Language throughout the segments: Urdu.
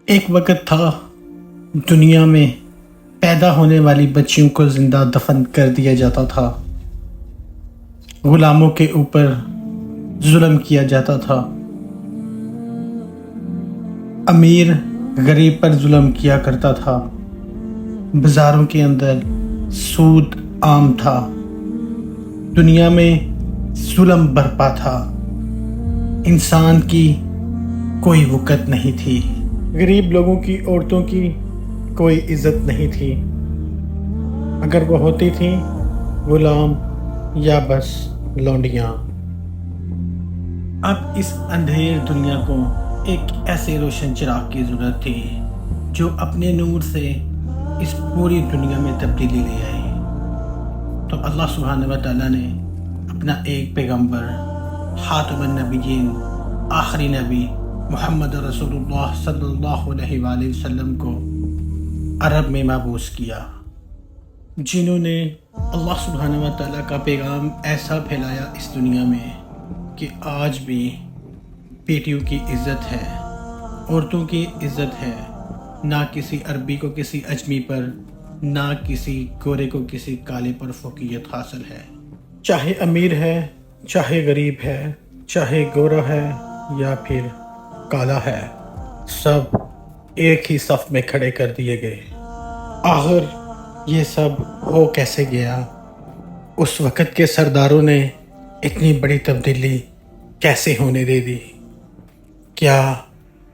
ایک وقت تھا دنیا میں پیدا ہونے والی بچیوں کو زندہ دفن کر دیا جاتا تھا، غلاموں کے اوپر ظلم کیا جاتا تھا، امیر غریب پر ظلم کیا کرتا تھا، بازاروں کے اندر سود عام تھا، دنیا میں ظلم برپا تھا، انسان کی کوئی وقت نہیں تھی، غریب لوگوں کی عورتوں کی کوئی عزت نہیں تھی، اگر وہ ہوتی تھیں غلام یا بس لونڈیاں۔ اب اس اندھیر دنیا کو ایک ایسے روشن چراغ کی ضرورت تھی جو اپنے نور سے اس پوری دنیا میں تبدیلی لے آئے۔ تو اللہ سبحانہ و تعالیٰ نے اپنا ایک پیغمبر خاتم النبیین آخری نبی محمد رسول اللہ صلی اللہ علیہ وآلہ وسلم کو عرب میں مبعوث کیا، جنہوں نے اللہ سبحانہ و تعالیٰ کا پیغام ایسا پھیلایا اس دنیا میں کہ آج بھی بیٹیوں کی عزت ہے، عورتوں کی عزت ہے، نہ کسی عربی کو کسی اجمی پر، نہ کسی گورے کو کسی کالے پر فوقیت حاصل ہے، چاہے امیر ہے، چاہے غریب ہے، چاہے گورا ہے یا پھر کالا ہے، سب ایک ہی صف میں کھڑے کر دیے گئے۔ آخر یہ سب ہو کیسے گیا؟ اس وقت کے سرداروں نے اتنی بڑی تبدیلی کیسے ہونے دے دی؟ کیا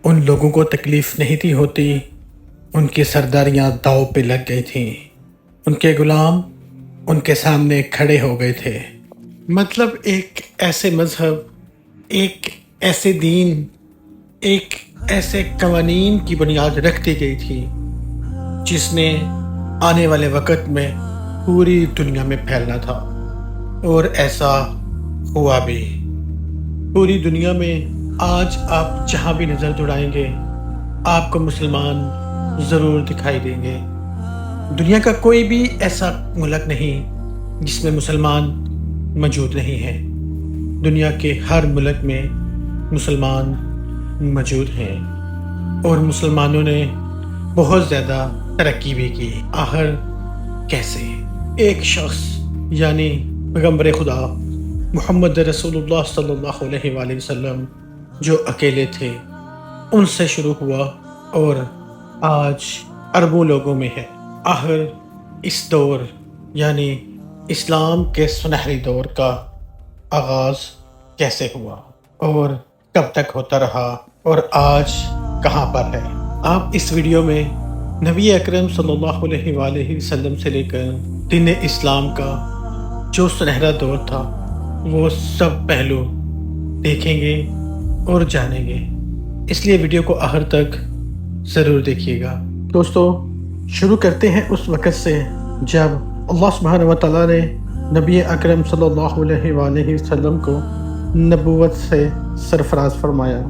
ان لوگوں کو تکلیف نہیں تھی ہوتی؟ ان کی سرداریاں داؤ پہ لگ گئی تھیں، ان کے غلام ان کے سامنے کھڑے ہو گئے تھے۔ مطلب ایک ایسے مذہب، ایک ایسے دین، ایک ایسے قوانین کی بنیاد رکھ دی گئی تھی جس نے آنے والے وقت میں پوری دنیا میں پھیلنا تھا، اور ایسا ہوا بھی۔ پوری دنیا میں آج آپ جہاں بھی نظر دوڑائیں گے آپ کو مسلمان ضرور دکھائی دیں گے۔ دنیا کا کوئی بھی ایسا ملک نہیں جس میں مسلمان موجود نہیں ہیں، دنیا کے ہر ملک میں مسلمان موجود ہیں، اور مسلمانوں نے بہت زیادہ ترقی بھی کی۔ آخر کیسے؟ ایک شخص یعنی پیغمبر خدا محمد رسول اللہ صلی اللہ علیہ وآلہ وسلم جو اکیلے تھے، ان سے شروع ہوا اور آج اربوں لوگوں میں ہے۔ آخر اس دور یعنی اسلام کے سنہری دور کا آغاز کیسے ہوا اور کب تک ہوتا رہا اور آج کہاں پر ہے؟ آپ اس ویڈیو میں نبی اکرم صلی اللہ علیہ وآلہ وسلم سے لے کر دین اسلام کا جو سنہرا دور تھا وہ سب پہلو دیکھیں گے اور جانیں گے، اس لیے ویڈیو کو آخر تک ضرور دیکھیے گا۔ دوستو، شروع کرتے ہیں اس وقت سے جب اللہ سبحانہ و تعالیٰ نے نبی اکرم صلی اللہ علیہ وآلہ وسلم کو نبوت سے سرفراز فرمایا۔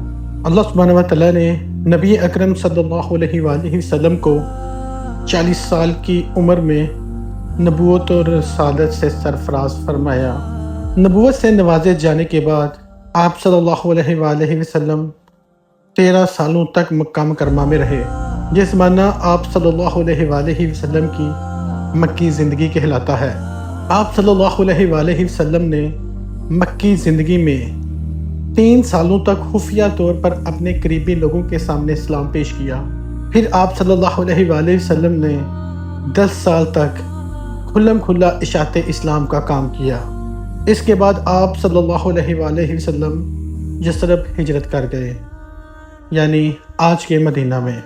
اللہ سبحانہ و تعالیٰ نے نبی اکرم صلی اللہ علیہ وآلہ وسلم کو 40 سال کی عمر میں نبوت اور رسالت سے سرفراز فرمایا۔ نبوت سے نوازے جانے کے بعد آپ صلی اللہ علیہ وآلہ وسلم 13 سالوں تک مکہ مکرمہ میں رہے، جس معنی آپ صلی اللہ علیہ وآلہ وسلم کی مکی زندگی کہلاتا ہے۔ آپ صلی اللہ علیہ وآلہ وسلم نے مکی زندگی میں 3 سالوں تک خفیہ طور پر اپنے قریبی لوگوں کے سامنے اسلام پیش کیا، پھر آپ صلی اللہ علیہ وآلہ وسلم نے 10 سال تک کھلم کھلا اشاعت اسلام کا کام کیا۔ اس کے بعد آپ صلی اللہ علیہ وآلہ وسلم یثرب ہجرت کر گئے، یعنی آج کے مدینہ میں۔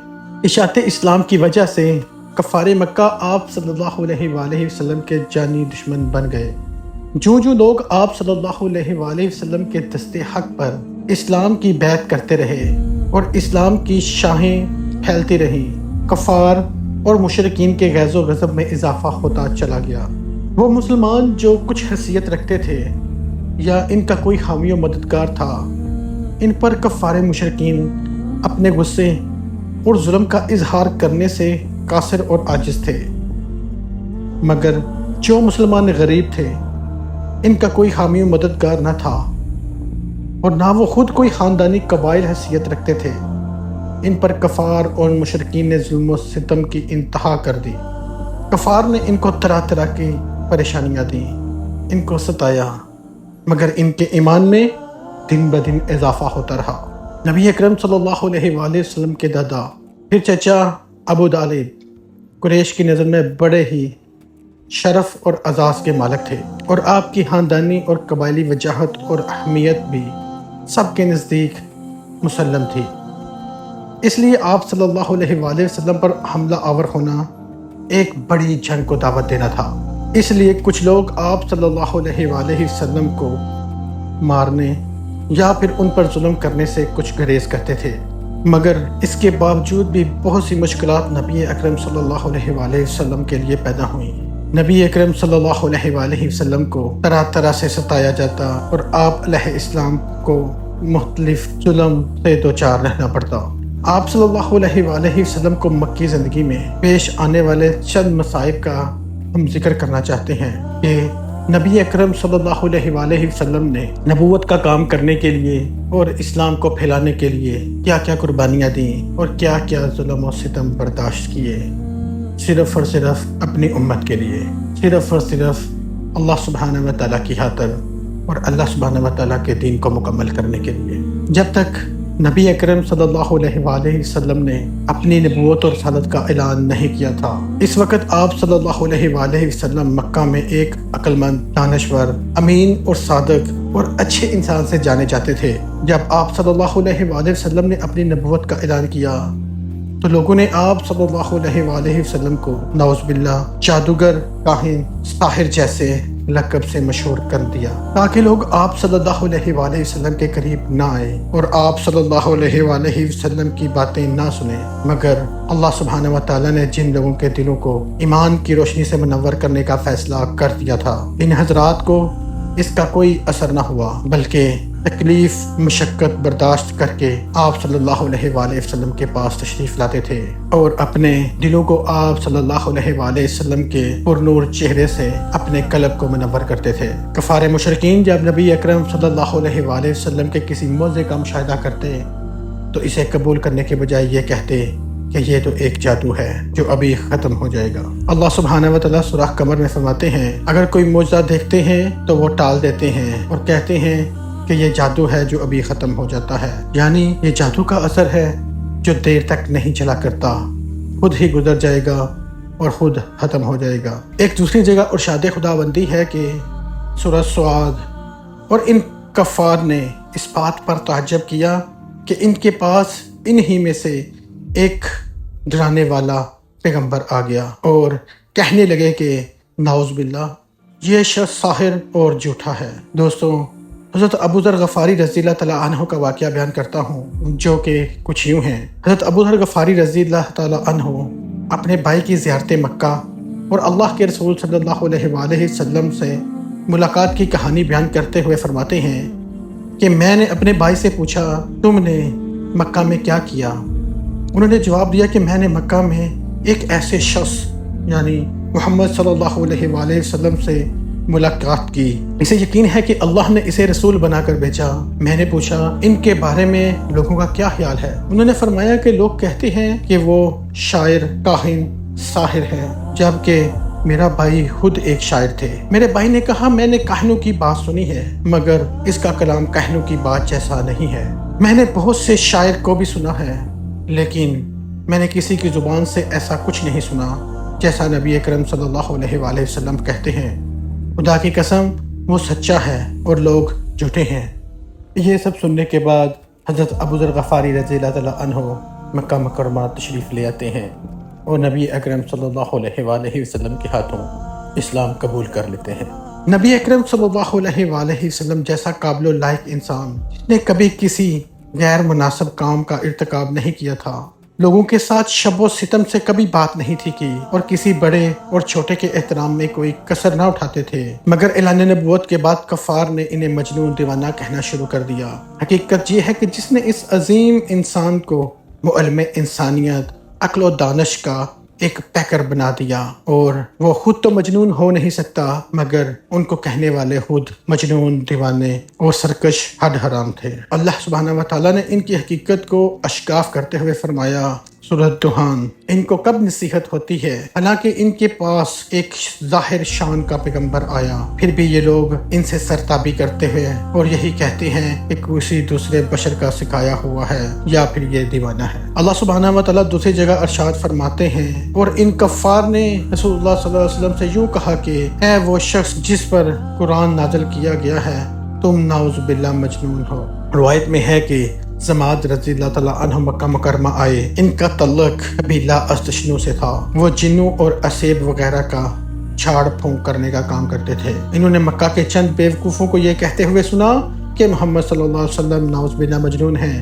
اشاعت اسلام کی وجہ سے کفار مکہ آپ صلی اللہ علیہ وآلہ وسلم کے جانی دشمن بن گئے۔ جو لوگ آپ صلی اللہ علیہ وآلہ وسلم کے دست حق پر اسلام کی بیعت کرتے رہے اور اسلام کی شاہیں پھیلتی رہیں، کفار اور مشرکین کے غیظ و غضب میں اضافہ ہوتا چلا گیا۔ وہ مسلمان جو کچھ حیثیت رکھتے تھے یا ان کا کوئی حامی و مددگار تھا، ان پر کفار مشرکین اپنے غصے اور ظلم کا اظہار کرنے سے قاصر اور عاجز تھے، مگر جو مسلمان غریب تھے، ان کا کوئی حامی و مددگار نہ تھا اور نہ وہ خود کوئی خاندانی قبائل حیثیت رکھتے تھے، ان پر کفار اور مشرکین نے ظلم و ستم کی انتہا کر دی۔ کفار نے ان کو طرح طرح کی پریشانیاں دیں، ان کو ستایا، مگر ان کے ایمان میں دن بدن اضافہ ہوتا رہا۔ نبی اکرم صلی اللہ علیہ وآلہ وسلم کے دادا پھر چچا ابو طالب قریش کی نظر میں بڑے ہی شرف اور اعزاز کے مالک تھے، اور آپ کی خاندانی اور قبائلی وجاہت اور اہمیت بھی سب کے نزدیک مسلم تھی۔ اس لیے آپ صلی اللہ علیہ وآلہ وسلم پر حملہ آور ہونا ایک بڑی جنگ کو دعوت دینا تھا۔ اس لیے کچھ لوگ آپ صلی اللہ علیہ وآلہ وسلم کو مارنے یا پھر ان پر ظلم کرنے سے کچھ گریز کرتے تھے، مگر اس کے باوجود بھی بہت سی مشکلات نبی اکرم صلی اللہ علیہ وآلہ وسلم کے لیے پیدا ہوئیں۔ نبی اکرم صلی اللہ علیہ وآلہ وسلم کو طرح طرح سے ستایا جاتا اور آپ علیہ السلام کو مختلف ظلم سے دوچار رہنا پڑتا۔ آپ صلی اللہ علیہ وآلہ وسلم کو مکی زندگی میں پیش آنے والے چند مصائب کا ہم ذکر کرنا چاہتے ہیں کہ نبی اکرم صلی اللہ علیہ وآلہ وسلم نے نبوت کا کام کرنے کے لیے اور اسلام کو پھیلانے کے لیے کیا کیا قربانیاں دیں اور کیا کیا ظلم و ستم برداشت کیے، صرف اور صرف اپنی امت کے لیے، صرف اور صرف اللہ سبحانہ و تعالیٰ کی خاطر اور اللہ سبحانہ و تعالیٰ کے دین کو مکمل کرنے کے لیے۔ جب تک نبی اکرم صلی اللہ علیہ وآلہ وسلم نے اپنی نبوت اور رسالت کا اعلان نہیں کیا تھا، اس وقت آپ صلی اللہ علیہ وآلہ وسلم مکہ میں ایک عقل مند، دانشور، امین اور صادق اور اچھے انسان سے جانے جاتے تھے۔ جب آپ صلی اللہ علیہ وآلہ وسلم نے اپنی نبوت کا اعلان کیا تو لوگوں نے آپ صلی اللہ علیہ وآلہ وسلم کو نعوذ باللہ جادوگر، کاہن، ساحر جیسے لقب سے مشہور کر دیا، تاکہ لوگ آپ صلی اللہ علیہ وآلہ وسلم کے قریب نہ آئیں اور آپ صلی اللہ علیہ وآلہ وسلم کی باتیں نہ سنیں۔ مگر اللہ سبحانہ و تعالیٰ نے جن لوگوں کے دلوں کو ایمان کی روشنی سے منور کرنے کا فیصلہ کر دیا تھا، ان حضرات کو اس کا کوئی اثر نہ ہوا، بلکہ تکلیف مشقت برداشت کر کے آپ صلی اللہ علیہ وآلہ وسلم کے پاس تشریف لاتے تھے اور اپنے دلوں کو آپ صلی اللہ علیہ وآلہ وسلم کے پرنور چہرے سے اپنے قلب کو منور کرتے تھے۔ کفار مشرکین جب نبی اکرم صلی اللہ علیہ وآلہ وسلم کے کسی معجزے کا مشاہدہ کرتے تو اسے قبول کرنے کے بجائے یہ کہتے کہ یہ تو ایک جادو ہے جو ابھی ختم ہو جائے گا۔ اللہ سبحانہ و تعالیٰ سورہ قمر میں فرماتے ہیں، اگر کوئی معجزہ دیکھتے ہیں تو وہ ٹال دیتے ہیں اور کہتے ہیں کہ یہ جادو ہے جو ابھی ختم ہو جاتا ہے، یعنی یہ جادو کا اثر ہے جو دیر تک نہیں چلا کرتا، خود ہی گزر جائے گا اور خود ختم ہو جائے گا۔ ایک دوسری جگہ ارشاد خداوندی ہے کہ سورہ سعاد، اور ان کفار نے اس بات پر تعجب کیا کہ ان کے پاس انہی میں سے ایک ڈرانے والا پیغمبر آ گیا اور کہنے لگے کہ نعوذ باللہ یہ شخص ساحر اور جھوٹا ہے۔ دوستوں، حضرت ابو ذر غفاری رضی اللہ تعالیٰ عنہ کا واقعہ بیان کرتا ہوں، جو کہ کچھ یوں ہیں۔ حضرت ابو ذر غفاری رضی اللہ تعالیٰ عنہ اپنے بھائی کی زیارت مکہ اور اللہ کے رسول صلی اللہ علیہ وآلہ وسلم سے ملاقات کی کہانی بیان کرتے ہوئے فرماتے ہیں کہ میں نے اپنے بھائی سے پوچھا، تم نے مکہ میں کیا کیا؟ انہوں نے جواب دیا کہ میں نے مکہ میں ایک ایسے شخص یعنی محمد صلی اللہ علیہ وآلہ وسلم سے ملاقات کی، اسے یقین ہے کہ اللہ نے اسے رسول بنا کر بھیجا۔ میں نے پوچھا ان کے بارے میں لوگوں کا کیا خیال ہے؟ انہوں نے فرمایا کہ لوگ کہتے ہیں کہ وہ شاعر، کاہن، ساحر ہے، جبکہ میرا بھائی خود ایک شاعر تھے۔ میرے بھائی نے کہا میں نے کاہنوں کی بات سنی ہے، مگر اس کا کلام کاہنوں کی بات جیسا نہیں ہے۔ میں نے بہت سے شاعر کو بھی سنا ہے، لیکن میں نے کسی کی زبان سے ایسا کچھ نہیں سنا جیسا نبی اکرم صلی اللہ علیہ وآلہ وسلم کہتے ہیں۔ خدا کی قسم وہ سچا ہے اور لوگ جھوٹے ہیں۔ یہ سب سننے کے بعد حضرت ابو ذر غفاری رضی اللہ تعالیٰ عنہ مکہ مکرمہ تشریف لے آتے ہیں اور نبی اکرم صلی اللہ علیہ وآلہ وسلم کے ہاتھوں اسلام قبول کر لیتے ہیں۔ نبی اکرم صلی اللہ علیہ وآلہ وسلم جیسا قابل و لائق انسان جس نے کبھی کسی غیر مناسب کام کا ارتکاب نہیں کیا تھا، لوگوں کے ساتھ شب و ستم سے کبھی بات نہیں تھی کی اور کسی بڑے اور چھوٹے کے احترام میں کوئی کسر نہ اٹھاتے تھے، مگر اعلان نبوت کے بعد کفار نے انہیں مجنون دیوانہ کہنا شروع کر دیا۔ حقیقت یہ ہے کہ جس نے اس عظیم انسان کو معلم انسانیت، عقل و دانش کا ایک پیکر بنا دیا، اور وہ خود تو مجنون ہو نہیں سکتا مگر ان کو کہنے والے خود مجنون، دیوانے اور سرکش حد حرام تھے۔ اللہ سبحانہ و تعالیٰ نے ان کی حقیقت کو اشکاف کرتے ہوئے فرمایا سورۃ دخان، ان کو کب نصیحت ہوتی ہے حالانکہ ان کے پاس ایک ظاہر شان کا پیغمبر آیا، پھر بھی یہ لوگ ان سے سرتابی کرتے ہیں اور یہی کہتے ہیں کہ کسی دوسرے بشر کا سکھایا ہوا ہے یا پھر یہ دیوانہ ہے۔ اللہ سبحانہ و تعالیٰ دوسری جگہ ارشاد فرماتے ہیں، اور ان کفار نے رسول اللہ صلی اللہ علیہ وسلم سے یوں کہا کہ اے وہ شخص جس پر قرآن نازل کیا گیا ہے، تم نعوذ باللہ مجنون ہو۔ روایت میں ہے کہ زماد رضی اللہ تعالیٰ عنہ مکہ مکرمہ آئے، ان کا تعلق قبیلہ ازدشنو سے تھا، وہ جنوں اور اسیب وغیرہ کا جھاڑ پھونک کرنے کا کام کرتے تھے۔ انہوں نے مکہ کے چند بیوقوفوں کو یہ کہتے ہوئے سنا کہ محمد صلی اللہ علیہ وسلم نعوذ باللہ مجنون ہیں،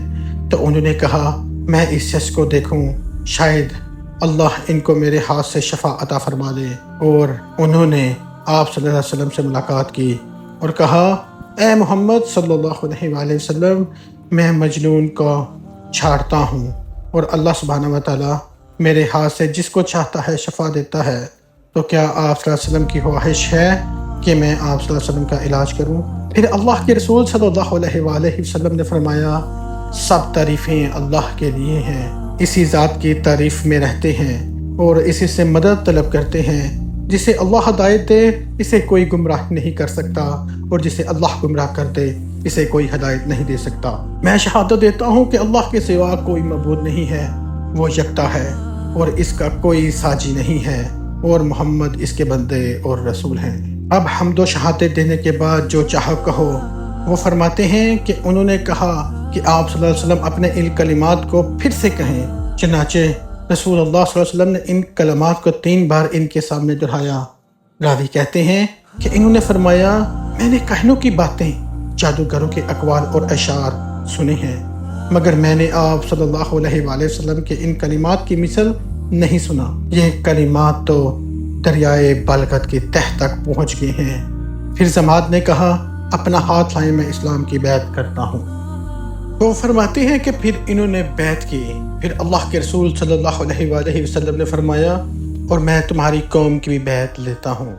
تو انہوں نے کہا میں اس شخص کو دیکھوں، شاید اللہ ان کو میرے ہاتھ سے شفا عطا فرما دے، اور انہوں نے آپ صلی اللہ علیہ وسلم سے ملاقات کی اور کہا اے محمد صلی اللہ علیہ وآلہ وسلم، میں مجنون کو چھاڑتا ہوں اور اللہ سبحانہ و تعالیٰ میرے ہاتھ سے جس کو چاہتا ہے شفا دیتا ہے، تو کیا آپ صلی اللہ علیہ وسلم کی خواہش ہے کہ میں آپ صلی اللہ علیہ وسلم کا علاج کروں؟ پھر اللہ کے رسول صلی اللہ علیہ وآلہ وسلم نے فرمایا سب تعریفیں اللہ کے لیے ہیں، اسی ذات کی تعریف میں رہتے ہیں اور اسی سے مدد طلب کرتے ہیں، جسے اللہ ہدایت دے اسے کوئی گمراہ نہیں کر سکتا، اور جسے اللہ گمراہ کر دے اسے کوئی ہدایت نہیں دے سکتا۔ میں شہادت دیتا ہوں کہ اللہ کے سوا کوئی معبود نہیں ہے، وہ یکتا ہے اور اس کا کوئی ساجی نہیں ہے، اور محمد اس کے بندے اور رسول ہیں۔ اب حمد و شہادت دینے کے بعد جو چاہو کہو۔ وہ فرماتے ہیں کہ انہوں نے کہا کہ آپ صلی اللہ علیہ وسلم اپنے ان کلمات کو پھر سے کہیں، چنانچہ رسول اللہ صلی اللہ علیہ وسلم نے ان کلمات کو 3 بار ان کے سامنے دہرایا۔ راوی کہتے ہیں کہ انہوں نے فرمایا میں نے کہنوں کی باتیں، جادوگروں کے اقوال اور اشعار سنے ہیں، مگر میں نے آپ صلی اللہ علیہ وآلہ وسلم کے ان کلمات کی مثل نہیں سنا۔ یہ کلمات تو دریائے بلغت کی تہ تک پہنچ گئے ہیں۔ پھر زماد نے کہا اپنا ہاتھ لائیں، میں اسلام کی بیعت کرتا ہوں۔ وہ فرماتے ہیں کہ پھر انہوں نے بیعت کی۔ پھر اللہ کے رسول صلی اللہ علیہ وآلہ وسلم نے فرمایا اور میں تمہاری قوم کی بھی بیعت لیتا ہوں۔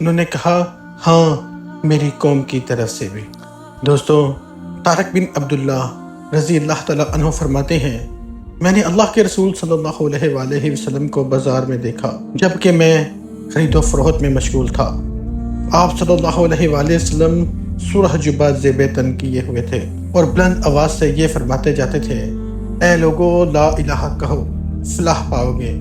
انہوں نے کہا ہاں میری قوم کی طرف سے بھی۔ دوستو، طارق بن عبداللہ رضی اللہ تعالیٰ عنہ فرماتے ہیں میں نے اللہ کے رسول صلی اللہ علیہ وآلہ وسلم کو بازار میں دیکھا جبکہ میں خرید و فروخت میں مشغول تھا۔ آپ صلی اللہ علیہ وآلہ وسلم سورہ جبہ زیب تن کیے ہوئے تھے اور بلند آواز سے یہ فرماتے جاتے تھے اے لوگو لا الہ کہو فلاح پاؤ گے۔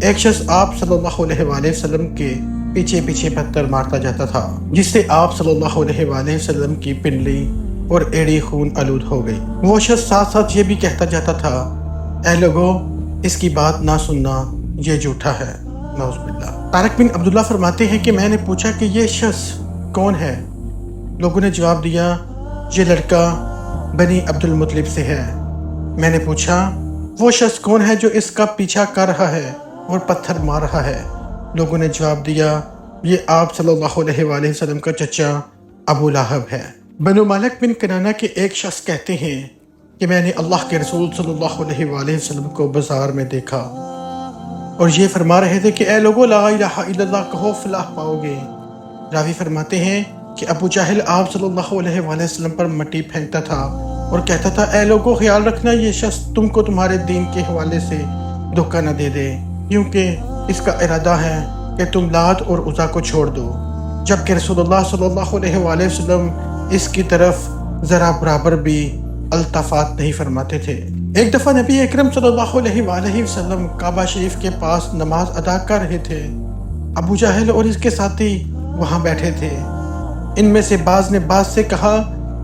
ایک شخص آپ صلی اللہ علیہ وآلہ وسلم کے پیچھے پیچھے پتھر مارتا جاتا تھا، جس سے آپ صلی اللہ علیہ وآلہ وسلم کی پنڈلی اور ایڑی خون آلود ہو گئی۔ وہ شخص ساتھ ساتھ یہ بھی کہتا جاتا تھا اے لوگو اس کی بات نہ سننا، یہ جھوٹا ہے، نعوذ باللہ۔ طارق بن عبداللہ فرماتے ہیں کہ میں نے پوچھا کہ یہ شخص کون ہے؟ لوگوں نے جواب دیا یہ لڑکا بنی عبد المطلب سے ہے۔ میں نے پوچھا وہ شخص کون ہے جو اس کا پیچھا کر رہا ہے اور پتھر مار رہا ہے؟ لوگوں نے جواب دیا یہ آپ صلی اللہ علیہ وآلہ وسلم کا چچا ابو لہب ہے۔ بنو مالک بن کنانہ کے ایک شخص کہتے ہیں کہ میں نے اللہ کے رسول صلی اللہ علیہ وآلہ وسلم کو بازار میں دیکھا اور یہ فرما رہے تھے کہ اے لوگو لا الہ الا اللہ کہو فلاح پاؤ گے۔ راوی فرماتے ہیں کہ ابو جہل آپ صلی اللہ علیہ وآلہ وسلم پر مٹی پھینکتا تھا اور کہتا تھا اے لوگو خیال رکھنا یہ شخص تم کو تمہارے دین کے حوالے سے دھوکہ نہ دے دے، کیونکہ اس کا ارادہ ہے کہ تم لات اور عزا کو چھوڑ دو، جبکہ رسول اللہ صلی اللہ علیہ وآلہ وسلم اس کی طرف ذرا برابر بھی التفات نہیں فرماتے تھے۔ ایک دفعہ نبی اکرم صلی اللہ علیہ وآلہ وسلم کعبہ شریف کے پاس نماز ادا کر رہے تھے۔ ابو جہل اور اس کے ساتھی وہاں بیٹھے تھے۔ ان میں سے بعض نے بعض سے کہا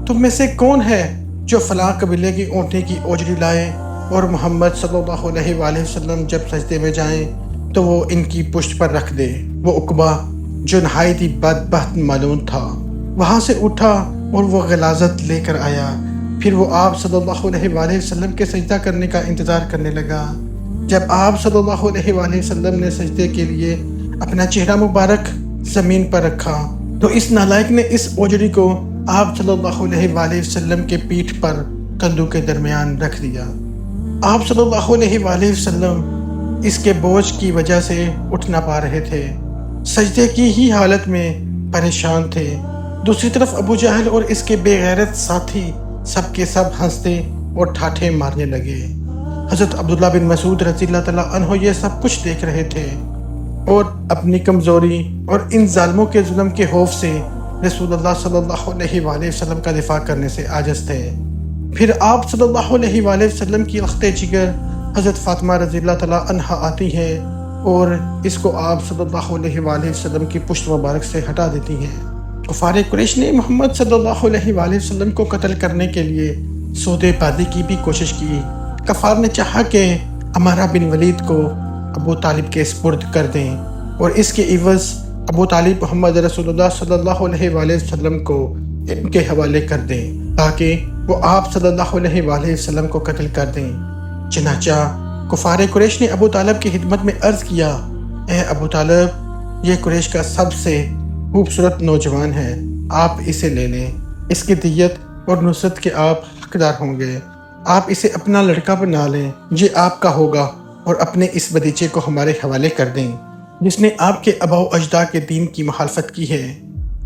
تم میں سے کون ہے جو فلاں قبیلے کی اونٹنے کی اوجری لائے اور محمد صلی اللہ علیہ وآلہ وسلم جب سجدے میں جائیں تو وہ ان کی پشت پر رکھ دے۔ وہ عقبہ جو نہایت ہی بدبخت معلوم تھا وہاں سے اٹھا اور وہ غلاظت لے کر آیا۔ پھر وہ آپ صلی اللہ علیہ وآلہ وسلم کے سجدہ کرنے کا انتظار کرنے لگا۔ جب آپ صلی اللہ علیہ وآلہ وسلم نے سجدے کے لیے اپنا چہرہ مبارک زمین پر رکھا تو اس نالائق نے اس اوجری کو آپ صلی اللہ علیہ وآلہ وسلم کے پیٹھ پر کندھوں کے درمیان رکھ دیا۔ آپ صلی اللہ علیہ وآلہ وسلم اس کے بوجھ کی وجہ سے اٹھ نہ پا رہے تھے، سجدے کی ہی حالت میں پریشان تھے۔ دوسری طرف ابو جہل اور اس کے بے غیرت ساتھی سب کے سب ہنستے اور ٹھاٹھے مارنے لگے۔ حضرت عبداللہ بن مسعود رضی اللہ تعالیٰ عنہ یہ سب کچھ دیکھ رہے تھے اور اپنی کمزوری اور ان ظالموں کے ظلم کے خوف سے رسول اللہ صلی اللہ علیہ وآلہ وسلم کا دفاع کرنے سے عاجز تھے۔ پھر آپ صلی اللہ علیہ وآلہ وسلم کی رخت جگر حضرت فاطمہ رضی اللہ تعالیٰ عنہا آتی ہیں اور اس کو آپ صلی اللہ علیہ وآلہ وسلم کی پشت مبارک سے ہٹا دیتی ہیں۔ کفار قریش نے محمد صلی اللہ علیہ وآلہ وسلم کو قتل کرنے کے لیے سودے بازی کی بھی کوشش کی۔ کفار نے چاہا کہ عمارہ بن ولید کو ابو طالب کے سپرد کر دیں اور اس کے عوض ابو طالب محمد رسول اللہ صلی اللہ علیہ وآلہ وسلم کو ان کے حوالے کر دیں تاکہ وہ آپ صلی اللہ علیہ وآلہ وسلم کو قتل کر دیں۔ چنانچہ کفار قریش نے ابو طالب کی خدمت میں عرض کیا، اے ابو طالب، یہ قریش کا سب سے خوبصورت نوجوان ہے، آپ اسے لے لیں، اس کی دیت اور نصرت کے آپ حقدار ہوں گے، آپ اسے اپنا لڑکا بنا لیں، یہ آپ کا ہوگا اور اپنے اس بھتیجے کو ہمارے حوالے کر دیں جس نے آپ کے آباء و اجداد کے دین کی مخالفت کی ہے،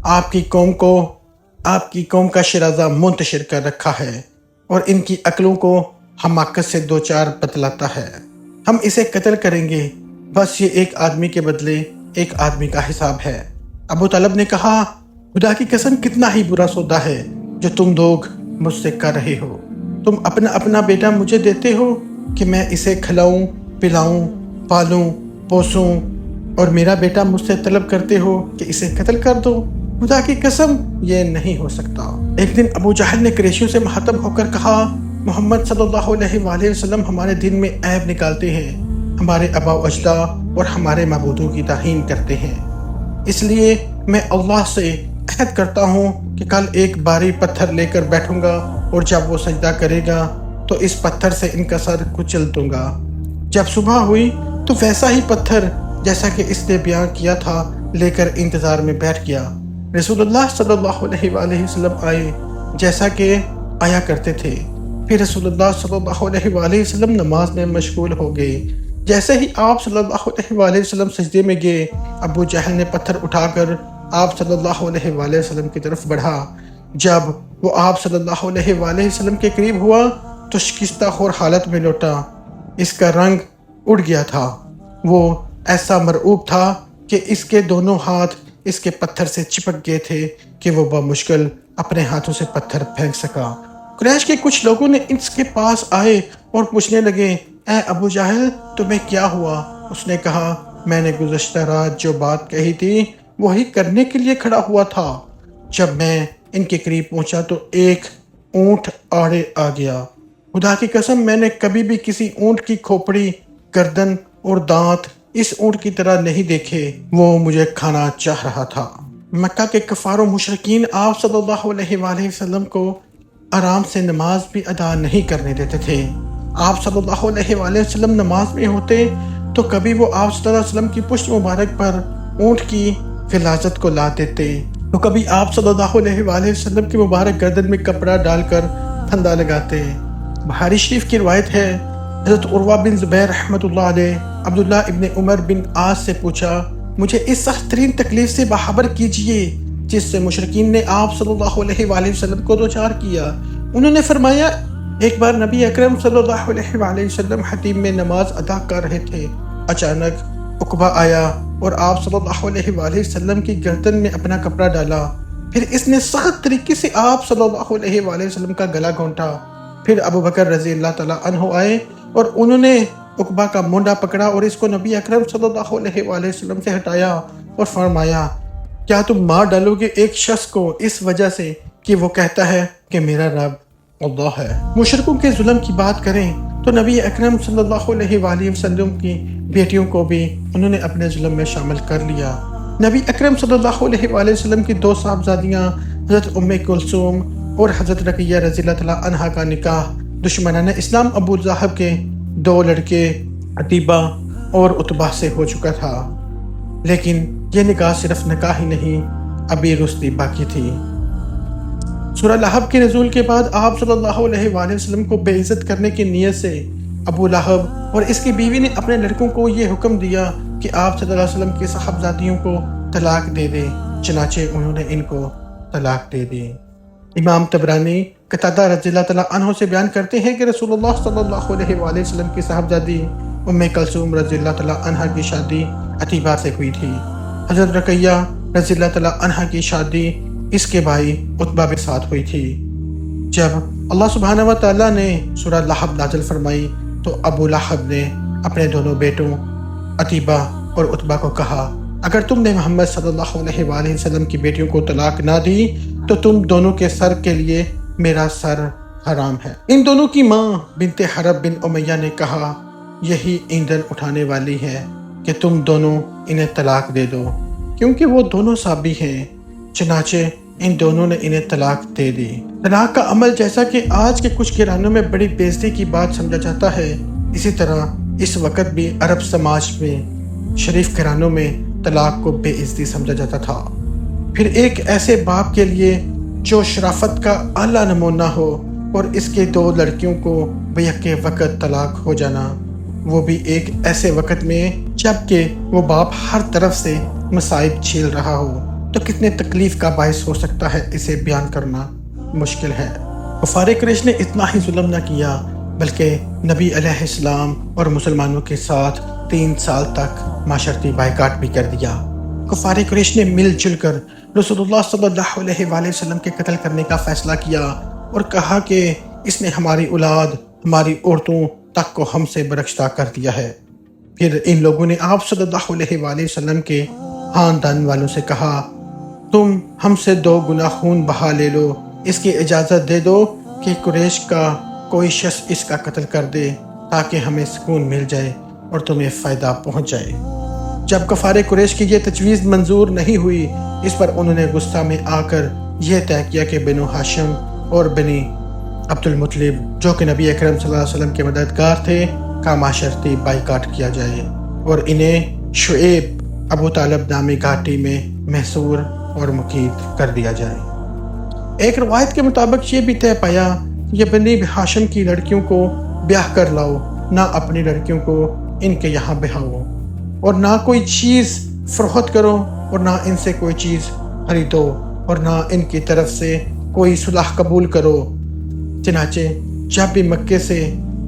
آپ کی قوم کا شرازہ منتشر کر رکھا ہے اور ان کی عقلوں کو حماقت سے دو چار بتلاتا ہے، ہم اسے قتل کریں گے، بس یہ ایک آدمی کے بدلے ایک آدمی کا حساب ہے۔ ابو طالب نے کہا، خدا کی قسم کتنا ہی برا سودا ہے جو تم لوگ مجھ سے کر رہے ہو، تم اپنا بیٹا مجھے دیتے ہو کہ میں اسے کھلاؤں پلاؤں پالوں پوسوں اور میرا بیٹا مجھ سے طلب کرتے ہو کہ اسے قتل کر دو، خدا کی قسم یہ نہیں ہو سکتا۔ ایک دن ابو جہل نے قریشیوں سے مخاطب ہو کر کہا، محمد صلی اللہ علیہ وآلہ وسلم ہمارے دین میں عیب نکالتے ہیں، ہمارے آباء و اجداد اور ہمارے معبودوں کی توہین کرتے ہیں، اس لیے میں اللہ سے عہد کرتا ہوں کہ کل ایک بھاری پتھر لے کر بیٹھوں گا اور جب وہ سجدہ کرے گا تو اس پتھر سے ان کا سر کچل دوں گا۔ جب صبح ہوئی تو ویسا ہی پتھر جیسا کہ اس نے بیان کیا تھا لے کر انتظار میں بیٹھ گیا۔ رسول اللہ صلی اللہ علیہ وآلہ وسلم آئے جیسا کہ آیا کرتے تھے۔ پھر رسول اللہ صلی اللہ علیہ وآلہ وسلم نماز میں مشغول ہو گئے۔ جیسے ہی آپ صلی اللہ علیہ وآلہ وسلم سجدے میں گئے، ابو جہل نے پتھر اٹھا کر آپ صلی اللہ علیہ وآلہ وسلم کی طرف بڑھا۔ جب وہ آپ صلی اللہ علیہ وآلہ وسلم کے قریب ہوا تو شکستہ خور حالت میں لوٹا، اس کا رنگ اڑ گیا تھا، وہ ایسا مرعوب تھا کہ اس کے دونوں ہاتھ اس کے پتھر سے چپک گئے تھے کہ وہ بمشکل اپنے ہاتھوں سے پتھر پھینک سکا۔ قریش کے کچھ لوگوں نے اس کے پاس آئے اور پوچھنے لگے، اے ابو جہل، تمہیں کیا ہوا؟ اس نے کہا، میں نے گزشتہ رات جو بات کہی تھی وہی کرنے کے لیے کھڑا ہوا تھا، جب میں ان کے قریب پہنچا تو ایک اونٹ آڑے آ گیا، خدا کی قسم میں نے کبھی بھی کسی اونٹ کی کھوپڑی، گردن اور دانت اس اونٹ کی طرح نہیں دیکھے، وہ مجھے کھانا چاہ رہا تھا۔ مکہ کے کفار و مشرکین آپ صلی اللہ علیہ وآلہ وسلم کو آرام سے نماز بھی ادا نہیں کرنے دیتے تھے۔ آپ صلی اللہ علیہ وآلہ وسلم نماز میں ہوتے تو کبھی وہ آپ صلی اللہ علیہ وسلم کی پشت مبارک پر اونٹ کی غلاظت کو لا دیتے تو کبھی آپ صلی اللہ علیہ وآلہ وسلم کی مبارک گردن میں کپڑا ڈال کر پھندا لگاتے۔ بخاری شریف کی روایت ہے، حضرت عروہ بن زبیر رحمۃ اللہ علیہ عبداللہ ابن عمر بن عاص سے پوچھا، مجھے اس سخت ترین تکلیف سے باخبر کیجئے جس سے مشرکین نے آپ صلی اللہ علیہ وآلہ وسلم کو دوچار کیا۔ انہوں نے فرمایا، ایک بار نبی اکرم صلی اللہ علیہ وآلہ وسلم حتیم میں نماز ادا کر رہے تھے، اچانک عقبہ آیا اور آپ صلی اللہ علیہ وآلہ وسلم کی گردن میں اپنا کپڑا ڈالا، پھر اس نے سخت طریقے سے آپ صلی اللہ علیہ وآلہ وسلم کا گلا گھونٹا۔ پھر ابو بکر رضی اللہ تعالیٰ عنہ آئے اور انہوں نے عقبہ کا مونڈا پکڑا اور اس کو نبی اکرم صلی اللہ علیہ وآلہ وسلم سے ہٹایا اور فرمایا، کیا تم مار ڈالو گے ایک شخص کو اس وجہ سے کہ وہ کہتا ہے کہ میرا رب اللہ ہے؟ مشرکوں کے ظلم کی بات کریں تو نبی اکرم صلی اللہ علیہ وآلہ وسلم کی بیٹیوں کو بھی انہوں نے اپنے ظلم میں شامل کر لیا۔ نبی اکرم صلی اللہ علیہ وآلہ وسلم کی دو صاحبزادیاں حضرت ام کلثوم اور حضرت رقیہ رضی اللہ تعالیٰ عنہا کا نکاح دشمنان اسلام ابو لہب کے دو لڑکے عتیبہ اور عتبہ سے ہو چکا تھا، لیکن یہ نکاح صرف نکاح ہی نہیں، ابھی رشتی باقی تھی۔ سورہ لہب کے نزول کے بعد آپ صلی اللہ علیہ وآلہ وسلم کو بے عزت کرنے کی نیت سے ابو لہب اور اس کی بیوی نے اپنے لڑکوں کو یہ حکم دیا کہ آپ صلی اللہ علیہ وسلم کی صاحبزادیوں کو طلاق دے دیں، چنانچہ انہوں نے ان کو طلاق دے دی۔ امام طبرانی قتادہ رضی اللہ تعالیٰ عنہ سے بیان کرتے ہیں کہ رسول اللہ صلی اللہ علیہ وآلہ وسلم کی صاحبزادی ام کلثوم رضی اللہ تعالیٰ عنہ کی شادی عتیبہ سے ہوئی تھی۔ حضرت رقیہ رضی اللہ تعالیٰ عنہ کی شادی اس کے بھائی عتبہ کے ساتھ ہوئی تھی۔ جب اللہ سبحانہ و تعالیٰ نے سورہ لہب نازل فرمائی تو ابو لہب نے اپنے دونوں بیٹوں عتیبہ اور عتبہ کو کہا، اگر تم نے محمد صلی اللہ علیہ وآلہ وسلم کی بیٹیوں کو طلاق نہ دی تو تم دونوں کے سر کے لیے میرا سر حرام ہے۔ ان دونوں کی ماں بنت حرب بن امیہ نے کہا، یہی ایندھن اٹھانے والی ہے کہ تم دونوں انہیں طلاق دے دو، کیونکہ وہ دونوں صحابی ہیں۔ چنانچہ ان دونوں نے انہیں طلاق دے دی۔ طلاق کا عمل جیسا کہ آج کے کچھ گھرانوں میں بڑی بے عزتی کی بات سمجھا جاتا ہے، اسی طرح اس وقت بھی عرب سماج میں شریف گھرانوں میں طلاق کو بے عزتی سمجھا جاتا تھا۔ پھر ایک ایسے باپ کے لیے جو شرافت کا اعلیٰ نمونہ ہو اور اس کے دو لڑکیوں کو بیک وقت طلاق ہو جانا، وہ بھی ایک ایسے وقت میں جب کہ وہ باپ ہر طرف سے مصائب جھیل رہا ہو، تو کتنے تکلیف کا باعث ہو سکتا ہے، اسے بیان کرنا مشکل ہے۔ کفار قریش نے اتنا ہی ظلم نہ کیا بلکہ نبی علیہ السلام اور مسلمانوں کے ساتھ 3 سال تک معاشرتی بائیکاٹ بھی کر دیا۔ کفار قریش نے مل جل کر رسول اللہ صلی اللہ علیہ وآلہ وسلم کے قتل کرنے کا فیصلہ کیا اور کہا کہ اس نے ہماری اولاد، ہماری عورتوں تک کو ہم سے برگشتہ کر دیا ہے۔ پھر ان لوگوں نے آپ صلی اللہ علیہ وآلہ وسلم کے خاندان والوں سے کہا، تم ہم سے 2 گنا خون بہا لے لو، اس کی اجازت دے دو کہ قریش کا کوئی شخص اس کا قتل کر دے تاکہ ہمیں سکون مل جائے اور تمہیں فائدہ پہنچ جائے۔ جب کفار قریش کی یہ تجویز منظور نہیں ہوئی، اس پر انہوں نے غصہ میں آ کر یہ طے کیا کہ بنو ہاشم اور بنی عبد المطلب جو کہ نبی اکرم صلی اللہ علیہ وسلم کے مددگار تھے کا معاشرتی بائیکاٹ کیا جائے اور انہیں شعیب ابو طالب نامی گھاٹی میں محصور اور مقید کر دیا جائے۔ ایک روایت کے مطابق یہ بھی طے پایا کہ بنی ہاشم کی لڑکیوں کو بیاہ کر لاؤ، نہ اپنی لڑکیوں کو ان کے یہاں بہاؤ، اور نہ کوئی چیز فروخت کرو اور نہ ان سے کوئی چیز خریدو اور نہ ان کی طرف سے کوئی صلح قبول کرو۔ چنانچہ جب بھی مکے سے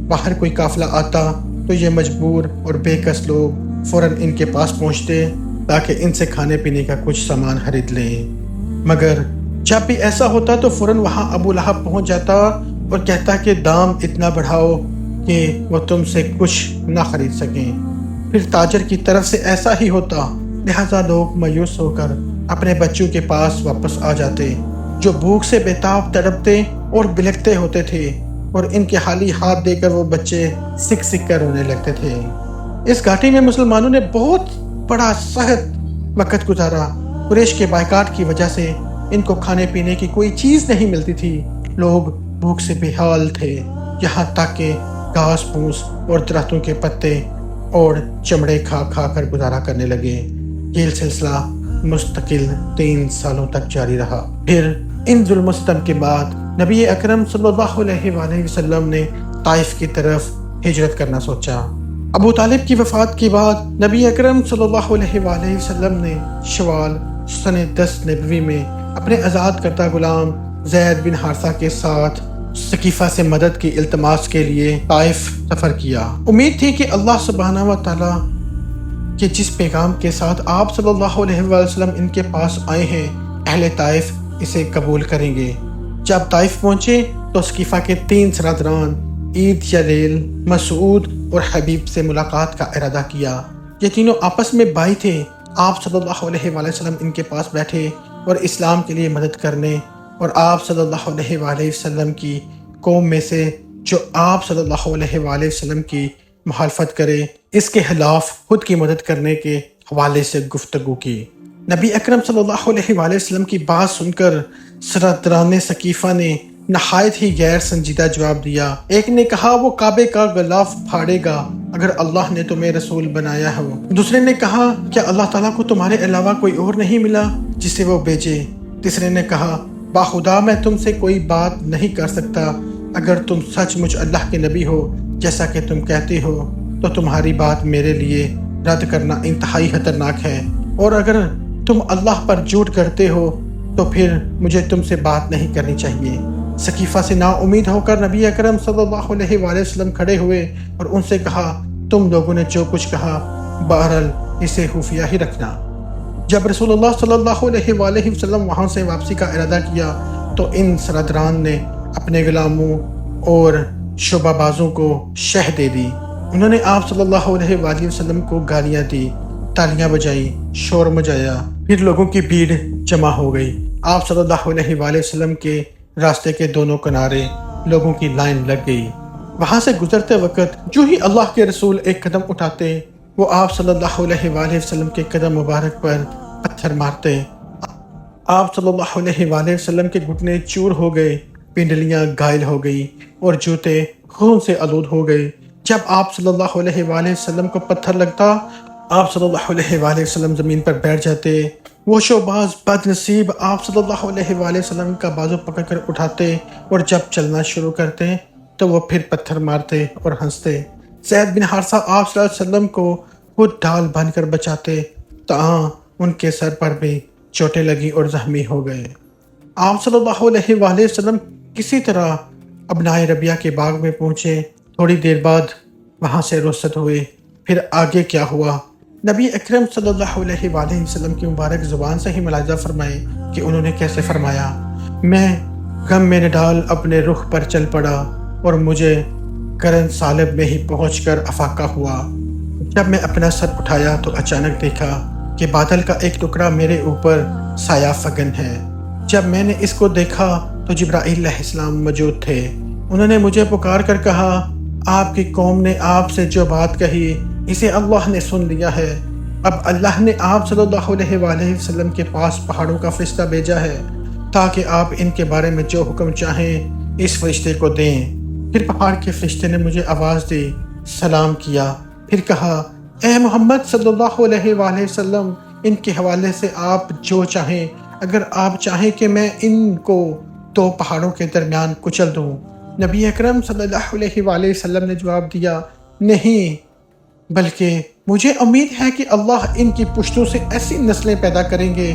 باہر کوئی قافلہ آتا تو یہ مجبور اور بے کس لوگ فوراً ان کے پاس پہنچتے تاکہ ان سے کھانے پینے کا کچھ سامان خرید لیں، مگر جب بھی ایسا ہوتا تو فوراً وہاں ابو لہب پہنچ جاتا اور کہتا کہ دام اتنا بڑھاؤ کہ وہ تم سے کچھ نہ خرید سکیں۔ پھر تاجر کی طرف سے ایسا ہی ہوتا، لہٰذا لوگ مایوس ہو کر اپنے بچوں کے پاس واپس آ جاتے جو بھوک سے بےتاب تڑپتے اور بلکتے ہوتے تھے، اور ان کے خالی ہاتھ دے کر وہ بچے سکھ سکھ کر رونے لگتے تھے۔ اس گھاٹی میں مسلمانوں نے بہت بڑا سخت وقت گزارا۔ قریش کے بائیکاٹ کی وجہ سے ان کو کھانے پینے کی کوئی چیز نہیں ملتی تھی، لوگ بھوک سے بے حال تھے، یہاں تک کہ گھاس پھوس اور درختوں کے پتے اور چمڑے کھا کھا کر گزارا کرنے لگے۔ یہ سلسلہ مستقل 3 سالوں تک جاری رہا۔ پھر ان ظلم و ستم کے بعد نبی اکرم صلی اللہ علیہ وآلہ وسلم نے طائف کی طرف ہجرت کرنا سوچا۔ ابو طالب کی وفات کے بعد نبی اکرم صلی اللہ علیہ وآلہ وسلم نے شوال سنہ 10 نبوی میں اپنے آزاد کردہ غلام زید بن حارثہ کے ساتھ ثقیفہ سے مدد کی التماس کے لیے طائف سفر کیا۔ امید تھی کہ اللہ سبحانہ و تعالیٰ کہ جس پیغام کے ساتھ آپ صلی اللہ علیہ وسلم ان کے پاس آئے ہیں، اہل طائف اسے قبول کریں گے۔ جب طائف پہنچے تو ثقیفہ کے 3 سرداران عید یلیل، مسعود اور حبیب سے ملاقات کا ارادہ کیا۔ یہ تینوں آپس میں بھائی تھے۔ آپ صلی اللہ علیہ وسلم ان کے پاس بیٹھے اور اسلام کے لیے مدد کرنے اور آپ صلی اللہ علیہ وآلہ وسلم کی قوم میں سے جو آپ صلی اللہ علیہ وآلہ وسلم کی مخالفت کرے، اس کے خلاف خود کی مدد کرنے کے حوالے سے گفتگو کی۔ نبی اکرم صلی اللہ علیہ وآلہ وسلم کی بات سن کر سرداران ثقیفہ نے نہایت ہی غیر سنجیدہ جواب دیا۔ ایک نے کہا وہ کعبے کا غلاف پھاڑے گا اگر اللہ نے تمہیں رسول بنایا ہو۔ دوسرے نے کہا کیا اللہ تعالیٰ کو تمہارے علاوہ کوئی اور نہیں ملا جسے وہ بھیجے؟ تیسرے نے کہا باخدا میں تم سے کوئی بات نہیں کر سکتا، اگر تم سچ مچ اللہ کے نبی ہو جیسا کہ تم کہتے ہو تو تمہاری بات میرے لیے رد کرنا انتہائی خطرناک ہے، اور اگر تم اللہ پر جھوٹ کرتے ہو تو پھر مجھے تم سے بات نہیں کرنی چاہیے۔ ثقیفہ سے نا امید ہو کر نبی اکرم صلی اللہ علیہ وآلہ وسلم کھڑے ہوئے اور ان سے کہا، تم لوگوں نے جو کچھ کہا بہرحال اسے خفیہ ہی رکھنا۔ جب رسول اللہ صلی اللہ علیہ وآلہ وسلم وہاں سے واپسی کا ارادہ کیا تو ان سرداران نے اپنے غلاموں اور شعبہ بازوں کو شہ دے دی۔ انہوں نے آپ صلی اللہ علیہ وآلہ وسلم کو گالیاں دی، تالیاں بجائی، شور مچایا، پھر لوگوں کی بھیڑ جمع ہو گئی۔ آپ صلی اللہ علیہ وآلہ وسلم کے راستے کے دونوں کنارے لوگوں کی لائن لگ گئی۔ وہاں سے گزرتے وقت جو ہی اللہ کے رسول ایک قدم اٹھاتے، وہ آپ صلی اللہ علیہ وآلہ وسلم کے قدم مبارک پر پتھر مارتے۔ آپ صلی اللہ علیہ وآلہ وسلم کے گھٹنے چور ہو گئے، پنڈلیاں گھائل ہو گئی اور جوتے خون سے آلود ہو گئے۔ جب آپ صلی اللہ علیہ وآلہ وسلم کو پتھر لگتا، آپ صلی اللہ علیہ وآلہ وسلم زمین پر بیٹھ جاتے۔ وہ شوباز بد نصیب آپ صلی اللہ علیہ وآلہ وسلم کا بازو پکڑ کر اٹھاتے اور جب چلنا شروع کرتے تو وہ پھر پتھر مارتے اور ہنستے۔ زید بن حارثہ آپ صلی اللہ علیہ وسلم کو خود ڈھال بن کر بچاتے، تاہم ان کے سر پر بھی چوٹیں لگی اور زخمی ہو گئے۔ آپ صلی اللہ علیہ وآلہ وسلم کسی طرح ابنائے ربیہ کے باغ میں پہنچے۔ تھوڑی دیر بعد وہاں سے رخصت ہوئے۔ پھر آگے کیا ہوا؟ نبی اکرم صلی اللہ علیہ وآلہ وسلم کی مبارک زبان سے ہی ملاحظہ فرمائے کہ انہوں نے کیسے فرمایا، میں غم میں نڈال اپنے رخ پر چل پڑا اور مجھے کرن سالب میں ہی پہنچ کر افاقہ ہوا۔ جب میں اپنا سر اٹھایا تو اچانک دیکھا کہ بادل کا ایک ٹکڑا میرے اوپر سایہ فگن ہے۔ جب میں نے اس کو دیکھا تو جبرائیل علیہ السلام موجود تھے۔ انہوں نے مجھے پکار کر کہا، آپ کی قوم نے آپ سے جو بات کہی اسے اللہ نے سن لیا ہے۔ اب اللہ نے آپ صلی اللہ علیہ وآلہ وسلم کے پاس پہاڑوں کا فرشتہ بھیجا ہے تاکہ آپ ان کے بارے میں جو حکم چاہیں اس فرشتے کو دیں۔ پھر پہاڑ کے فرشتے نے مجھے آواز دی، سلام کیا، پھر کہا، اے محمد صلی اللہ علیہ وآلہ وسلم، ان کے حوالے سے آپ جو چاہیں، اگر آپ چاہیں کہ میں ان کو دو پہاڑوں کے درمیان کچل دوں۔ نبی اکرم صلی اللہ علیہ وآلہ وسلم نے جواب دیا، نہیں، بلکہ مجھے امید ہے کہ اللہ ان کی پشتوں سے ایسی نسلیں پیدا کریں گے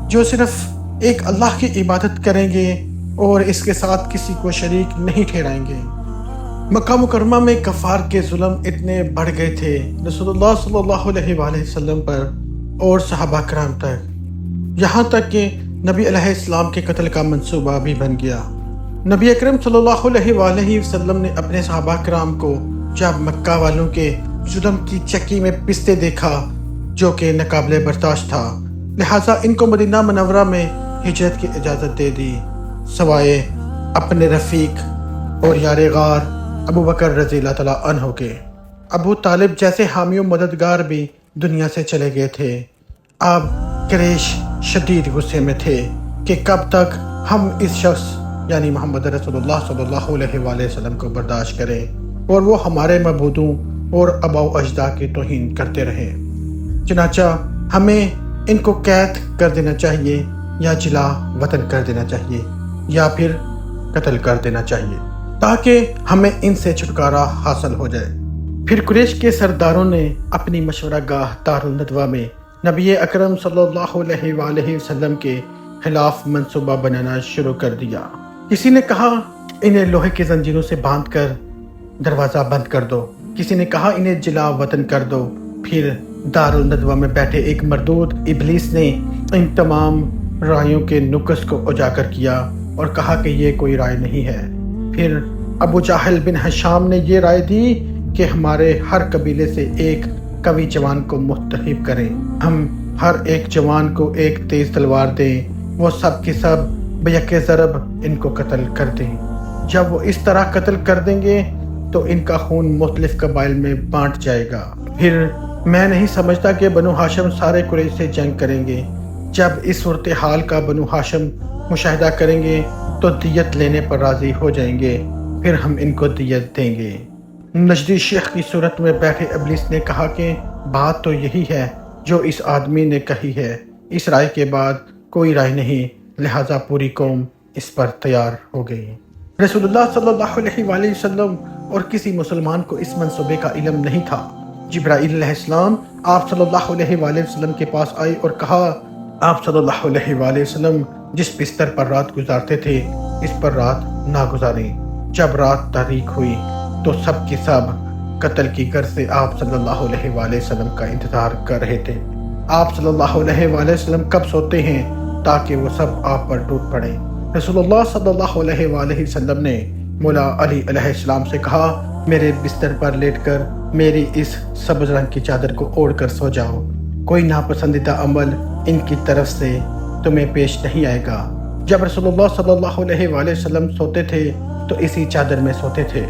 جو صرف ایک اللہ کی عبادت کریں گے اور اس کے ساتھ کسی کو شریک نہیں ٹھہرائیں گے۔ مکہ مکرمہ میں کفار کے ظلم اتنے بڑھ گئے تھے رسول اللہ صلی اللہ علیہ وآلہ وسلم پر اور صحابہ کرام تک، یہاں تک کہ نبی علیہ السلام کے قتل کا منصوبہ بھی بن گیا۔ نبی اکرم صلی اللہ علیہ وآلہ وسلم نے اپنے صحابہ کرام کو جب مکہ والوں کے ظلم کی چکی میں پستے دیکھا جو کہ ناقابل برداشت تھا، لہٰذا ان کو مدینہ منورہ میں ہجرت کی اجازت دے دی، سوائے اپنے رفیق اور یار غار ابو بکر رضی اللہ تعالیٰ عنہ کے۔ ابو طالب جیسے حامی و مددگار بھی دنیا سے چلے گئے تھے۔ اب قریش شدید غصے میں تھے کہ کب تک ہم اس شخص یعنی محمد رسول اللہ صلی اللہ علیہ وآلہ وسلم کو برداشت کریں اور وہ ہمارے معبودوں اور آباء و اجداد کی توہین کرتے رہے۔ چنانچہ ہمیں ان کو قید کر دینا چاہیے یا جلا وطن کر دینا چاہیے یا پھر قتل کر دینا چاہیے تاکہ ہمیں ان سے چھٹکارا حاصل ہو جائے۔ پھر قریش کے سرداروں نے اپنی مشورہ گاہ دارالندوہ میں نبی اکرم صلی اللہ علیہ وآلہ وسلم کے خلاف منصوبہ بنانا شروع کر دیا۔ کسی نے کہا انہیں لوہے کی زنجیروں سے باندھ کر دروازہ بند کر دو، کسی نے کہا انہیں جلا وطن کر دو۔ پھر دارالندوہ میں بیٹھے ایک مردود ابلیس نے ان تمام رائیوں کے نقص کو اجاگر کیا اور کہا کہ یہ کوئی رائے نہیں ہے۔ پھر ابو جہل بن ہشام نے یہ رائے دی کہ ہمارے ہر قبیلے سے ایک قوی جوان کو منتخب کریں، ہم ہر ایک جوان کو ایک تیز تلوار دیں، وہ سب کے سب بیک ضرب ان کو قتل کر دیں۔ جب وہ اس طرح قتل کر دیں گے تو ان کا خون مختلف قبائل میں بانٹ جائے گا۔ پھر میں نہیں سمجھتا کہ بنو ہاشم سارے قریش سے جنگ کریں گے۔ جب اس صورتحال کا بنو ہاشم مشاہدہ کریں گے تو دیت لینے پر راضی ہو جائیں گے، پھر ہم ان کو دیت دیں گے۔ نجدی شیخ کی صورت میں بیٹھے ابلیس نے کہا کہ بات تو یہی ہے جو اس آدمی نے کہی ہے، اس رائے کے بعد کوئی رائے نہیں، لہٰذا پوری قوم اس پر تیار ہو گئی۔ رسول اللہ صلی اللہ علیہ وآلہ وسلم اور کسی مسلمان کو اس منصوبے کا علم نہیں تھا۔ جبرائیل علیہ السلام آپ صلی اللہ علیہ وآلہ وسلم کے پاس آئے اور کہا، آپ صلی اللہ علیہ وآلہ وسلم جس بستر پر رات گزارتے تھے اس پر رات نہ گزاریں۔ جب رات تاریک ہوئی تو سب کی سب قتل کی غرض سے آپ صلی اللہ علیہ وآلہ وسلم کا انتظار کر رہے تھے۔ آپ صلی اللہ علیہ وآلہ وسلم کب سوتے ہیں تاکہ وہ سب آپ پر ٹوٹ پڑیں۔ رسول اللہ صلی اللہ علیہ وآلہ وسلم نے مولا علی علیہ السلام سے کہا، میرے بستر پر لیٹ کر میری اس سبز رنگ کی چادر کو اوڑھ کر سو جاؤ، کوئی ناپسندیدہ عمل ان کی طرف سے تمہیں پیش نہیں آئے گا۔ جب رسول اللہ صلی اللہ علیہ وآلہ وسلم سوتے تھے تو اسی چادر میں سوتے تھے۔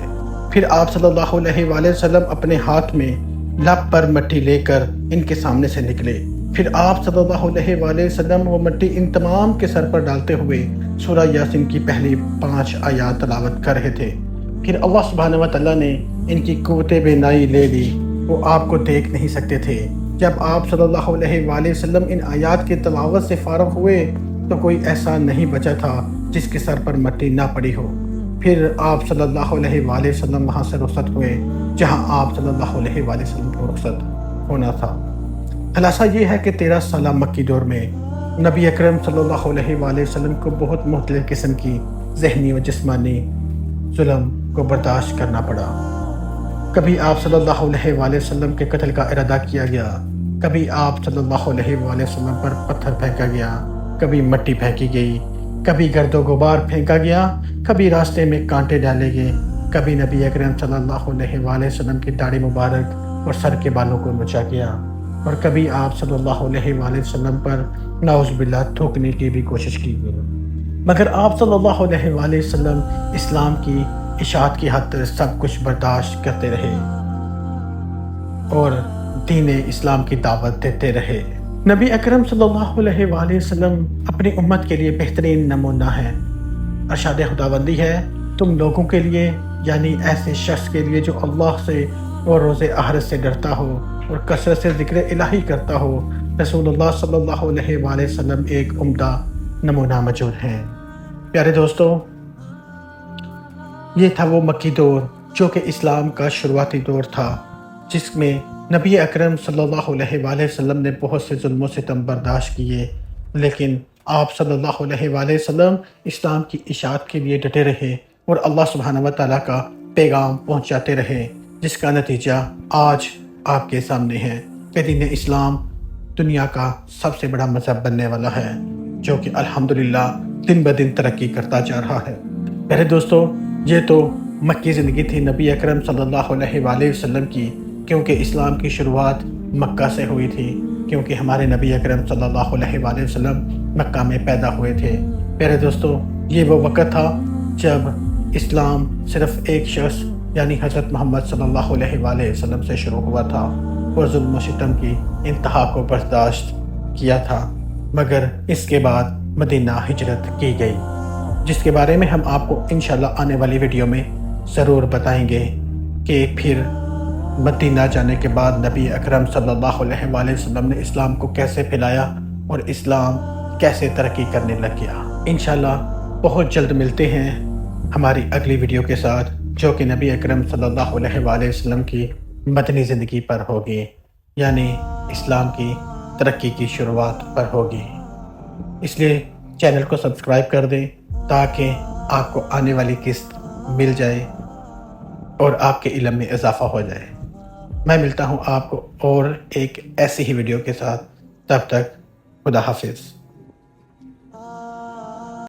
پھر آپ صلی اللہ علیہ وآلہ وسلم اپنے ہاتھ میں لب پر مٹی لے کر ان کے سامنے سے نکلے۔ پھر آپ صلی اللہ علیہ وآلہ وسلم وہ مٹی ان تمام کے سر پر ڈالتے ہوئے سورہ یاسین کی پہلی 5 آیات تلاوت کر رہے تھے۔ پھر اللہ سبحانہ و تعالیٰ نے ان کی قوت بینائی لے لی، وہ آپ کو دیکھ نہیں سکتے تھے۔ جب آپ صلی اللہ علیہ وآلہ وسلم ان آیات کی تلاوت سے فارغ ہوئے تو کوئی ایسا نہیں بچا تھا جس کے سر پر مٹی نہ پڑی ہو۔ پھر آپ صلی اللہ علیہ وآلہ وسلم وہاں سے رخصت ہوئے جہاں آپ صلی اللہ علیہ وآلہ وسلم کو رخصت ہونا تھا۔ خلاصہ یہ ہے کہ 13 سالہ مکی دور میں نبی اکرم صلی اللہ علیہ وآلہ وسلم کو بہت مختلف قسم کی ذہنی و جسمانی ظلم کو برداشت کرنا پڑا۔ کبھی آپ صلی اللہ علیہ وآلہ وسلم کے قتل کا ارادہ کیا گیا، کبھی آپ صلی اللہ علیہ وآلہ وسلم پر پتھر پھینکا گیا، کبھی مٹی پھینکی گئی، کبھی گرد و غبار پھینکا گیا، کبھی راستے میں کانٹے ڈالے گئے، کبھی نبی اکرم صلی اللہ علیہ وآلہ وسلم کی داڑھی مبارک اور سر کے بالوں کو نوچا گیا، اور کبھی آپ صلی اللہ علیہ وآلہ وسلم پر نعوذ باللہ تھوکنے کی بھی کوشش کی گئی۔ مگر آپ صلی اللہ علیہ وآلہ وسلم اسلام کی اشاعت کی خاطر سب کچھ برداشت کرتے رہے اور دین اسلام کی دعوت دیتے رہے۔ نبی اکرم صلی اللہ علیہ وآلہ وسلم اپنی امت کے لیے بہترین نمونہ ہے۔ ارشاد خداوندی ہے، تم لوگوں کے لیے یعنی ایسے شخص کے لیے جو اللہ سے اور روز آخرت سے ڈرتا ہو اور کثرت سے ذکر الہی کرتا ہو، رسول اللہ صلی اللہ علیہ وآلہ وسلم ایک عمدہ نمونہ موجود ہیں۔ پیارے دوستو، یہ تھا وہ مکی دور جو کہ اسلام کا شروعاتی دور تھا، جس میں نبی اکرم صلی اللہ علیہ وآلہ وسلم نے بہت سے ظلم و ستم برداشت کیے، لیکن آپ صلی اللہ علیہ وآلہ وسلم اسلام کی اشاعت کے لیے ڈٹے رہے اور اللہ سبحانہ و تعالیٰ کا پیغام پہنچاتے رہے، جس کا نتیجہ آج آپ کے سامنے ہے کہ دین اسلام دنیا کا سب سے بڑا مذہب بننے والا ہے، جو کہ الحمدللہ دن بدن ترقی کرتا جا رہا ہے۔ میرے دوستو، یہ تو مکی زندگی تھی نبی اکرم صلی اللہ علیہ وآلہ وسلم کی، کیونکہ اسلام کی شروعات مکہ سے ہوئی تھی، کیونکہ ہمارے نبی اکرم صلی اللہ علیہ وآلہ وسلم مکہ میں پیدا ہوئے تھے۔ میرے دوستو، یہ وہ وقت تھا جب اسلام صرف ایک شخص یعنی حضرت محمد صلی اللہ علیہ وآلہ وسلم سے شروع ہوا تھا اور ظلم و ستم کی انتہا کو برداشت کیا تھا، مگر اس کے بعد مدینہ ہجرت کی گئی، جس کے بارے میں ہم آپ کو انشاءاللہ آنے والی ویڈیو میں ضرور بتائیں گے کہ پھر مدینہ جانے کے بعد نبی اکرم صلی اللہ علیہ وآلہ وسلم نے اسلام کو کیسے پھیلایا اور اسلام کیسے ترقی کرنے لگ گیا۔ انشاءاللہ بہت جلد ملتے ہیں ہماری اگلی ویڈیو کے ساتھ، جو کہ نبی اکرم صلی اللہ علیہ وآلہ وسلم کی مدنی زندگی پر ہوگی، یعنی اسلام کی ترقی کی شروعات پر ہوگی۔ اس لیے چینل کو سبسکرائب کر دیں تاکہ آپ کو آنے والی قسط مل جائے اور آپ کے علم میں اضافہ ہو جائے۔ میں ملتا ہوں آپ کو اور ایک ایسی ہی ویڈیو کے ساتھ، تب تک خدا حافظ۔